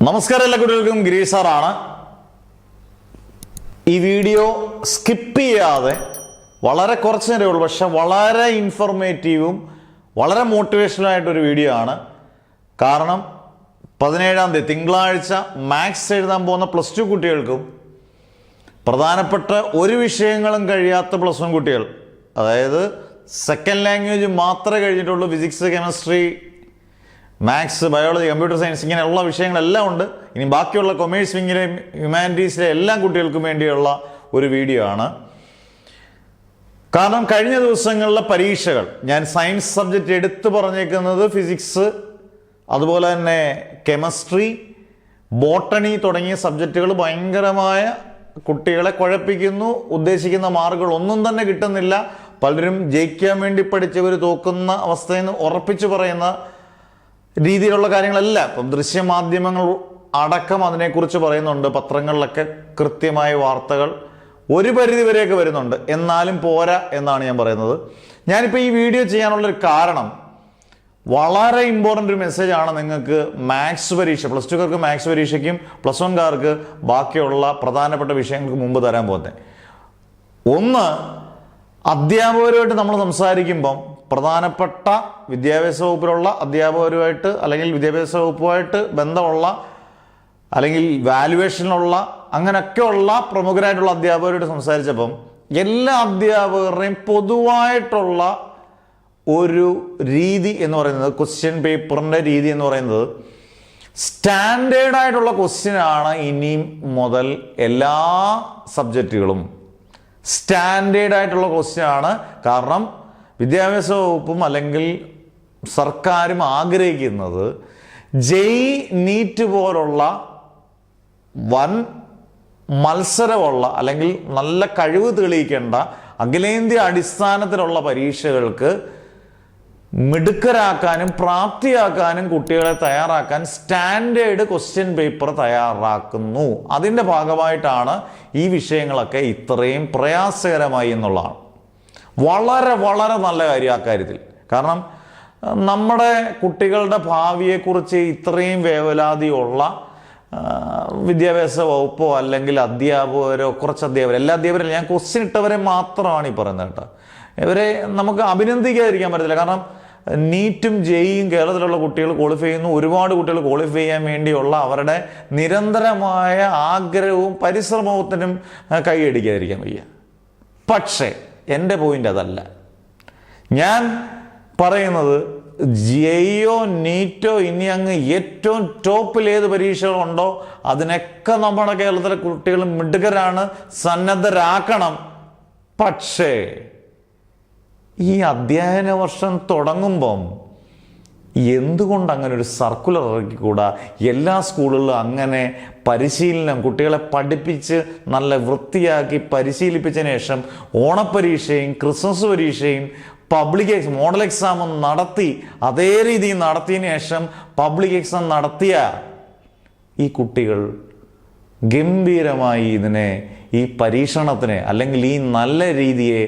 നമസ്കാരം, എല്ലാ കുട്ടികൾക്കും ഗിരീഷ് സാറാണ്. ഈ വീഡിയോ സ്കിപ്പ് ചെയ്യാതെ വളരെ കുറച്ച് നേരമേ ഉള്ളൂ, പക്ഷെ വളരെ ഇൻഫോർമേറ്റീവും വളരെ മോട്ടിവേഷണലായിട്ടൊരു വീഡിയോ ആണ്. കാരണം 17-ാം തീയതി തിങ്കളാഴ്ച മാത്സ് എഴുതാൻ പോകുന്ന +2 കുട്ടികൾക്കും പ്രധാനപ്പെട്ട ഒരു വിഷയങ്ങളും കഴിയാത്ത +1 കുട്ടികൾ, അതായത് സെക്കൻഡ് ലാംഗ്വേജ് മാത്രമേ കഴിഞ്ഞിട്ടുള്ളൂ, physics, chemistry, maths, biology, computer science, ഇങ്ങനെയുള്ള വിഷയങ്ങളെല്ലാം ഉണ്ട്. ഇനി ബാക്കിയുള്ള കൊമേഴ്സ് വിങ്ങിലെയും ഹ്യൂമാനിറ്റീസിലെ എല്ലാ കുട്ടികൾക്കും വേണ്ടിയുള്ള ഒരു വീഡിയോ ആണ്. കാരണം കഴിഞ്ഞ ദിവസങ്ങളിലെ പരീക്ഷകൾ, ഞാൻ സയൻസ് സബ്ജക്റ്റ് എടുത്തു പറഞ്ഞേക്കുന്നത് ഫിസിക്സ്, അതുപോലെ തന്നെ കെമിസ്ട്രി, ബോട്ടണി തുടങ്ങിയ സബ്ജക്റ്റുകൾ ഭയങ്കരമായ കുട്ടികളെ കുഴപ്പിക്കുന്നു. ഉദ്ദേശിക്കുന്ന മാർക്കുകൾ ഒന്നും തന്നെ കിട്ടുന്നില്ല. പലരും ജയിക്കാൻ വേണ്ടി പഠിച്ചവർ തോക്കുന്ന അവസ്ഥയെന്ന് ഉറപ്പിച്ചു പറയുന്ന രീതിയിലുള്ള കാര്യങ്ങളല്ല. ഇപ്പം ദൃശ്യമാധ്യമങ്ങൾ അടക്കം അതിനെക്കുറിച്ച് പറയുന്നുണ്ട്. പത്രങ്ങളിലൊക്കെ കൃത്യമായ വാർത്തകൾ ഒരു പരിധി വരെയൊക്കെ വരുന്നുണ്ട്. എന്നാലും പോരാ എന്നാണ് ഞാൻ പറയുന്നത്. ഞാനിപ്പോൾ ഈ വീഡിയോ ചെയ്യാനുള്ളൊരു കാരണം, വളരെ ഇമ്പോർട്ടൻ്റ് ഒരു മെസ്സേജാണ് നിങ്ങൾക്ക് മാത്സ് പരീക്ഷ, +2കാർക്ക് മാത്സ് പരീക്ഷയ്ക്കും +1കാർക്ക് ബാക്കിയുള്ള പ്രധാനപ്പെട്ട വിഷയങ്ങൾക്ക് മുമ്പ് തരാൻ പോകുന്നത്. ഒന്ന്, അധ്യാപകരുമായിട്ട് നമ്മൾ സംസാരിക്കുമ്പം പ്രധാനപ്പെട്ട വിദ്യാഭ്യാസ വകുപ്പിലുള്ള അധ്യാപകരുമായിട്ട് അല്ലെങ്കിൽ വിദ്യാഭ്യാസ വകുപ്പുമായിട്ട് ബന്ധമുള്ള അല്ലെങ്കിൽ വാല്യുവേഷനിലുള്ള അങ്ങനെയൊക്കെയുള്ള പ്രമുഖരായിട്ടുള്ള അധ്യാപകരോട് സംസാരിച്ചപ്പം എല്ലാ അധ്യാപകരുടെയും പൊതുവായിട്ടുള്ള ഒരു രീതി എന്ന് പറയുന്നത്, ക്വസ്റ്റ്യൻ പേപ്പറിൻ്റെ രീതി എന്ന് പറയുന്നത്, സ്റ്റാൻഡേർഡായിട്ടുള്ള ക്വസ്റ്റ്യനാണ് ഇനി മുതൽ എല്ലാ സബ്ജക്റ്റുകളും സ്റ്റാൻഡേർഡായിട്ടുള്ള ക്വസ്റ്റ്യനാണ്. കാരണം വിദ്യാഭ്യാസ വകുപ്പും അല്ലെങ്കിൽ സർക്കാരും ആഗ്രഹിക്കുന്നത് ജെഇ, നീറ്റ് പോലുള്ള വൻ മത്സരമുള്ള അല്ലെങ്കിൽ നല്ല കഴിവ് തെളിയിക്കേണ്ട അഖിലേന്ത്യാ അടിസ്ഥാനത്തിലുള്ള പരീക്ഷകൾക്ക് മിടുക്കരാക്കാനും പ്രാപ്തിയാക്കാനും കുട്ടികളെ തയ്യാറാക്കാൻ സ്റ്റാൻഡേർഡ് ക്വസ്റ്റ്യൻ പേപ്പർ തയ്യാറാക്കുന്നു. അതിൻ്റെ ഭാഗമായിട്ടാണ് ഈ വിഷയങ്ങളൊക്കെ ഇത്രയും പ്രയാസകരമായി എന്നുള്ളതാണ്. വളരെ വളരെ നല്ല കാര്യം അക്കാര്യത്തിൽ. കാരണം നമ്മുടെ കുട്ടികളുടെ ഭാവിയെക്കുറിച്ച് ഇത്രയും വേവലാതിയുള്ള വിദ്യാഭ്യാസ വകുപ്പോ അല്ലെങ്കിൽ അധ്യാപകരോ, കുറച്ച് അധ്യാപകർ, എല്ലാ അധ്യാപകരും, ഞാൻ ക്വസ്റ്റ്യൻ ഇട്ടവരെ മാത്രമാണ് ഈ പറയുന്നത് കേട്ടോ. ഇവരെ നമുക്ക് അഭിനന്ദിക്കാതിരിക്കാൻ പറ്റത്തില്ല. കാരണം നീറ്റും ജെഇയും കേരളത്തിലുള്ള കുട്ടികൾ ക്വാളിഫൈ ചെയ്യുന്നു. ഒരുപാട് കുട്ടികൾ ക്വാളിഫൈ ചെയ്യാൻ വേണ്ടിയുള്ള അവരുടെ നിരന്തരമായ ആഗ്രഹവും പരിശ്രമത്തിനും കൈയടിക്കാതിരിക്കാൻ വയ്യ. പക്ഷേ എൻ്റെ പോയിന്റ് അതല്ല. ഞാൻ പറയുന്നത് ജെഇയോ നീറ്റോ ഇനി അങ്ങ് ഏറ്റവും ടോപ്പിൽ ഏത് പരീക്ഷകളുണ്ടോ അതിനൊക്കെ നമ്മുടെ കേരളത്തിലെ കുട്ടികൾ മിടുക്കരാണ്, സന്നദ്ധരാക്കണം. പക്ഷേ ഈ അധ്യയന വർഷം തുടങ്ങുമ്പം എന്തുകൊണ്ട് അങ്ങനെ ഒരു സർക്കുലർ ഇറക്കിക്കൂടാ? എല്ലാ സ്കൂളുകളിലും അങ്ങനെ പരിശീലനം, കുട്ടികളെ പഠിപ്പിച്ച് നല്ല വൃത്തിയാക്കി പരിശീലിപ്പിച്ചതിന് ശേഷം ഓണപ്പരീക്ഷയും ക്രിസ്മസ് പരീക്ഷയും പബ്ലിക് എക്സാം, മോഡൽ എക്സാമും നടത്തി അതേ രീതിയിൽ നടത്തിയതിന് ശേഷം പബ്ലിക് എക്സാം നടത്തിയ ഈ കുട്ടികൾ ഗംഭീരമായി ഈ പരീക്ഷണത്തിന് അല്ലെങ്കിൽ ഈ നല്ല രീതിയെ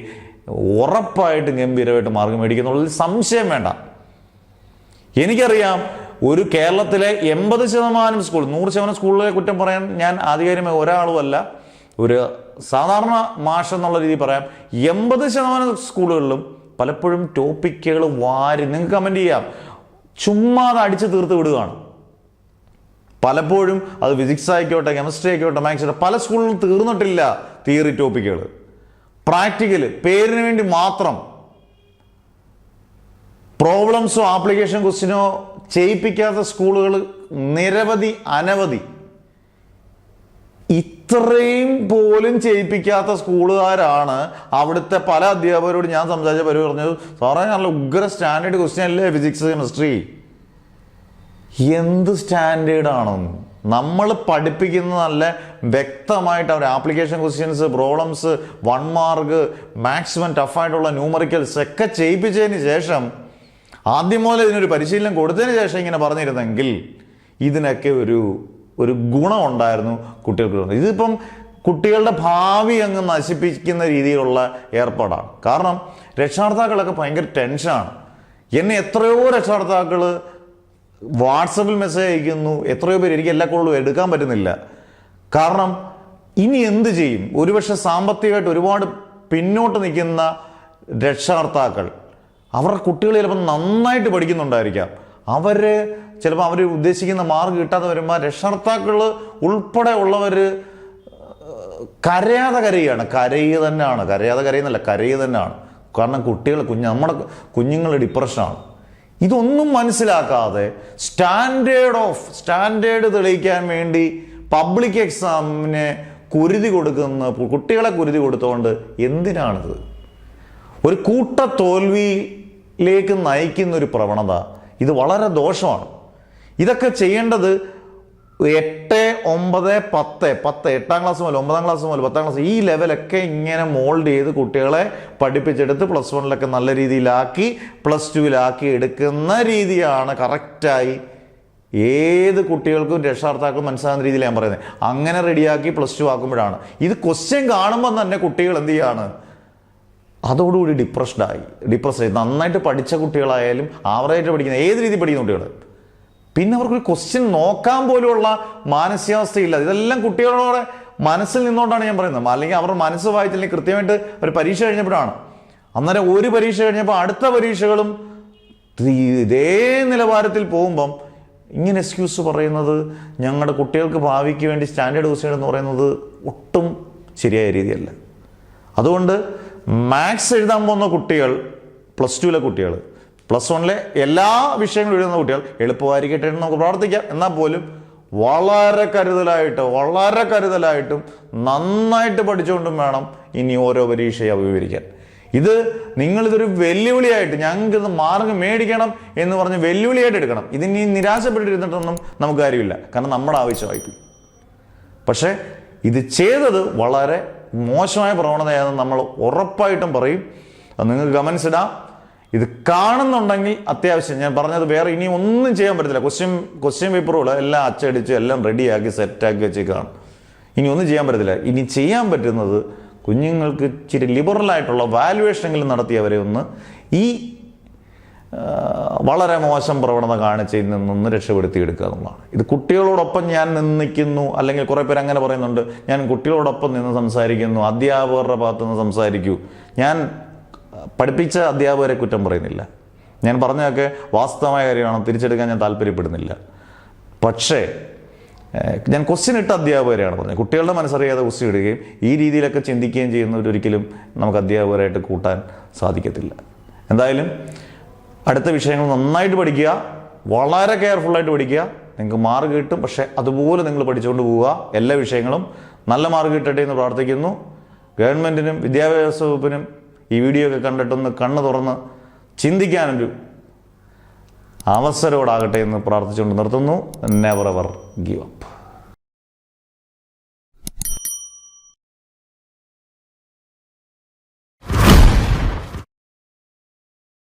ഉറപ്പായിട്ടും ഗംഭീരമായിട്ട് മാർഗം മേടിക്കുന്നുള്ളതിൽ സംശയം വേണ്ട. എനിക്കറിയാം, ഒരു കേരളത്തിലെ 80% സ്കൂൾ, 100% സ്കൂളുകളെ കുറ്റം പറയാൻ ഞാൻ ആധികാരികമായി ഒരാളുമല്ല, ഒരു സാധാരണ മാഷ് എന്നുള്ള രീതി പറയാം. 80% സ്കൂളുകളിലും പലപ്പോഴും ടോപ്പിക്കുകൾ വാരി, നിങ്ങൾക്ക് കമൻറ്റ് ചെയ്യാം, ചുമ്മാ അത് അടിച്ച് തീർത്ത് വിടുകയാണ്. പലപ്പോഴും അത് ഫിസിക്സ് ആയിക്കോട്ടെ, കെമിസ്ട്രി ആയിക്കോട്ടെ, മാത്സ് ആയിക്കോട്ടെ, പല സ്കൂളിലും തീർന്നിട്ടില്ല തിയറി ടോപ്പിക്കുകൾ. പ്രാക്ടിക്കൽ പേരിന് വേണ്ടി മാത്രം പ്രോബ്ലംസോ ആപ്ലിക്കേഷൻ ക്വസ്റ്റ്യനോ ചെയ്യിപ്പിക്കാത്ത സ്കൂളുകൾ നിരവധി, അനവധി. ഇത്രയും പോലും ചെയ്യിപ്പിക്കാത്ത സ്കൂളുകാരാണ് അവിടുത്തെ പല അധ്യാപകരോട് ഞാൻ സംസാരിച്ച പരി പറഞ്ഞത്, സാറേ നല്ല ഉഗ്ര സ്റ്റാൻഡേർഡ് ക്വസ്റ്റ്യൻ അല്ലേ ഫിസിക്സ്, കെമിസ്ട്രി. എന്ത് സ്റ്റാൻഡേർഡാണെന്ന് നമ്മൾ പഠിപ്പിക്കുന്നത് നല്ല വ്യക്തമായിട്ട് അവർ application questions, problems, 1 mark, maximum ടഫായിട്ടുള്ള ന്യൂമറിക്കൽസ് ഒക്കെ ചെയ്യിപ്പിച്ചതിന് ശേഷം ആദ്യം മുതൽ ഇതിനൊരു പരിശീലനം കൊടുത്തതിന് ശേഷം ഇങ്ങനെ പറഞ്ഞിരുന്നെങ്കിൽ ഇതിനൊക്കെ ഒരു ഗുണമുണ്ടായിരുന്നു കുട്ടികൾക്ക്. ഇതിപ്പം കുട്ടികളുടെ ഭാവി അങ്ങ് നശിപ്പിക്കുന്ന രീതിയിലുള്ള ഏർപ്പാടാണ്. കാരണം രക്ഷാകർത്താക്കളൊക്കെ ഭയങ്കര ടെൻഷനാണ്. എന്നെ എത്രയോ രക്ഷാകർത്താക്കൾ വാട്സപ്പിൽ മെസ്സേജ് അയക്കുന്നു. എത്രയോ പേര്, എനിക്ക് എല്ലാ കോളും എടുക്കാൻ പറ്റുന്നില്ല. കാരണം ഇനി എന്ത് ചെയ്യും? ഒരുപക്ഷെ സാമ്പത്തികമായിട്ട് ഒരുപാട് പിന്നോട്ട് നിൽക്കുന്ന രക്ഷകർത്താക്കൾ, അവരുടെ കുട്ടികൾ ചിലപ്പോൾ നന്നായിട്ട് പഠിക്കുന്നുണ്ടായിരിക്കാം. ചിലപ്പോൾ അവർ ഉദ്ദേശിക്കുന്ന മാർക്ക് കിട്ടാതെ വരുമ്പോൾ രക്ഷകർത്താക്കൾ ഉൾപ്പെടെ ഉള്ളവർ കരയാതെ കരയുകയാണ്. കരയാതെ കരയുന്നല്ല, കരയുക തന്നെയാണ്. കാരണം നമ്മുടെ കുഞ്ഞുങ്ങൾ ഡിപ്രഷനാണ്. ഇതൊന്നും മനസ്സിലാക്കാതെ സ്റ്റാൻഡേർഡ് തെളിയിക്കാൻ വേണ്ടി പബ്ലിക് എക്സാമിന് കുട്ടികളെ കുരുതി കൊടുത്തുകൊണ്ട് എന്തിനാണിത്? ഒരു തോൽവിയിലേക്ക് നയിക്കുന്ന ഒരു പ്രവണത, ഇത് വളരെ ദോഷമാണ്. ഇതൊക്കെ ചെയ്യേണ്ടത് 8, 9, 10, 8ാം ക്ലാസ് മുതൽ 9ാം ക്ലാസ് മുതൽ 10ാം ക്ലാസ് ഈ ലെവലൊക്കെ ഇങ്ങനെ മോൾഡ് ചെയ്ത് കുട്ടികളെ പഠിപ്പിച്ചെടുത്ത് +1 നല്ല രീതിയിലാക്കി +2 എടുക്കുന്ന രീതിയാണ് കറക്റ്റായി ഏത് കുട്ടികൾക്കും രക്ഷകർത്താക്കളും മനസ്സിലാകുന്ന രീതിയിൽ ഞാൻ പറയുന്നത്. അങ്ങനെ റെഡിയാക്കി +2 ആക്കുമ്പോഴാണ് ഇത് ക്വസ്റ്റ്യൻ കാണുമ്പോൾ തന്നെ കുട്ടികൾ എന്ത് ചെയ്യാണ്? അതോടുകൂടി ഡിപ്രസ്ഡായി. നന്നായിട്ട് പഠിച്ച കുട്ടികളായാലും ആവറേജ് പഠിക്കുന്ന ഏത് രീതിയിൽ പഠിക്കുന്ന കുട്ടികൾ, പിന്നെ അവർക്കൊരു ക്വസ്റ്റ്യൻ നോക്കാൻ പോലുമുള്ള മാനസികാവസ്ഥയില്ല. ഇതെല്ലാം കുട്ടികളോടെ മനസ്സിൽ നിന്നുകൊണ്ടാണ് ഞാൻ പറയുന്നത്. അല്ലെങ്കിൽ അവരുടെ മനസ്സ് വായിച്ചില്ലെങ്കിൽ കൃത്യമായിട്ട് ഒരു പരീക്ഷ കഴിഞ്ഞപ്പോഴാണ്. അന്നേരം ഒരു പരീക്ഷ കഴിഞ്ഞപ്പോൾ അടുത്ത പരീക്ഷകളും ഇതേ നിലവാരത്തിൽ പോകുമ്പം ഇങ്ങനെ എക്സ്ക്യൂസ് പറയുന്നത്, ഞങ്ങളുടെ കുട്ടികൾക്ക് ഭാവിക്ക് വേണ്ടി സ്റ്റാൻഡേർഡ് ക്വസ്റ്റ്യൻ എന്ന് പറയുന്നത് ഒട്ടും ശരിയായ രീതിയല്ല. അതുകൊണ്ട് മാത്സ് എഴുതാൻ പോകുന്ന കുട്ടികൾ, +2 കുട്ടികൾ, +1 എല്ലാ വിഷയങ്ങളും എഴുതുന്ന കുട്ടികൾ എളുപ്പമായിരിക്കട്ടെ എന്ന് നമുക്ക് പ്രാർത്ഥിക്കാം. എന്നാൽ പോലും വളരെ കരുതലായിട്ടും നന്നായിട്ട് പഠിച്ചുകൊണ്ടും വേണം ഇനി ഓരോ പരീക്ഷയെ അഭിമുഖീകരിക്കാൻ. നിങ്ങളിതൊരു വെല്ലുവിളിയായിട്ട്, ഞങ്ങൾക്കിത് മാർക്ക് മേടിക്കണം എന്ന് പറഞ്ഞ് വെല്ലുവിളിയായിട്ട് എടുക്കണം. ഇതിനി നിരാശപ്പെട്ടിരുന്നിട്ടൊന്നും നമുക്ക് കാര്യമില്ല. കാരണം നമ്മുടെ ആവശ്യമായിപ്പോയി. പക്ഷേ ഇത് ചെയ്തത് വളരെ മോശമായ പ്രവണതയാണെന്ന് നമ്മൾ ഉറപ്പായിട്ടും പറയും. അത് നിങ്ങൾക്ക് കമൻസ് ഇടാം. ഇത് കാണുന്നുണ്ടെങ്കിൽ അത്യാവശ്യം ഞാൻ പറഞ്ഞത് വേറെ ഇനി ഒന്നും ചെയ്യാൻ പറ്റത്തില്ല. ക്വസ്റ്റ്യൻ പേപ്പറുകൾ എല്ലാം അച്ചടിച്ച് എല്ലാം റെഡിയാക്കി സെറ്റാക്കി വെച്ചേക്കാണ്. ഇനി ഒന്നും ചെയ്യാൻ പറ്റത്തില്ല. ഇനി ചെയ്യാൻ പറ്റുന്നത് കുഞ്ഞുങ്ങൾക്ക് ഇച്ചിരി ലിബറലായിട്ടുള്ള വാല്യുവേഷനെങ്കിലും നടത്തിയവരെ ഈ വളരെ മോശം പ്രവണത കാണിച്ചതിൽ നിന്നൊന്ന് രക്ഷപ്പെടുത്തിയെടുക്കുക എന്നുള്ളതാണ്. ഇത് കുട്ടികളോടൊപ്പം ഞാൻ നിൽക്കുന്നു, അല്ലെങ്കിൽ കുറേ പേര് അങ്ങനെ പറയുന്നുണ്ട്, ഞാൻ കുട്ടികളോടൊപ്പം നിന്ന് സംസാരിക്കുന്നു, അധ്യാപകരുടെ ഭാഗത്തുനിന്ന് സംസാരിക്കൂ. ഞാൻ പഠിപ്പിച്ച അധ്യാപകരെ കുറ്റം പറയുന്നില്ല. ഞാൻ പറഞ്ഞതൊക്കെ വാസ്തവമായ കാര്യമാണ്, തിരിച്ചെടുക്കാൻ ഞാൻ താല്പര്യപ്പെടുന്നില്ല. പക്ഷേ ഞാൻ ക്വസ്റ്റ്യൻ ഇട്ട അധ്യാപകരെയാണ് പറഞ്ഞത്. കുട്ടികളുടെ മനസ്സറിയാതെ ക്വസ്റ്റ്യൻ ഇടുകയും ഈ രീതിയിലൊക്കെ ചിന്തിക്കുകയും ചെയ്യുന്നവരൊരിക്കലും നമുക്ക് അധ്യാപകരായിട്ട് കൂട്ടാൻ സാധിക്കത്തില്ല. എന്തായാലും അടുത്ത വിഷയങ്ങൾ നന്നായിട്ട് പഠിക്കുക, വളരെ കെയർഫുള്ളായിട്ട് പഠിക്കുക. നിങ്ങൾക്ക് മാർക്ക് കിട്ടും. പക്ഷേ അതുപോലെ നിങ്ങൾ പഠിച്ചുകൊണ്ട് പോവുക. എല്ലാ വിഷയങ്ങളും നല്ല മാർക്ക് കിട്ടട്ടെ എന്ന് പ്രാർത്ഥിക്കുന്നു. ഗവൺമെൻറ്റിനും വിദ്യാഭ്യാസ വകുപ്പിനും ഈ വീഡിയോ ഒക്കെ കണ്ടിട്ടൊന്ന് കണ്ണ് തുറന്ന് ചിന്തിക്കാനൊരു അവസരമോടാകട്ടെ എന്ന് പ്രാർത്ഥിച്ചുകൊണ്ട് നിർത്തുന്നു. Never ever give up.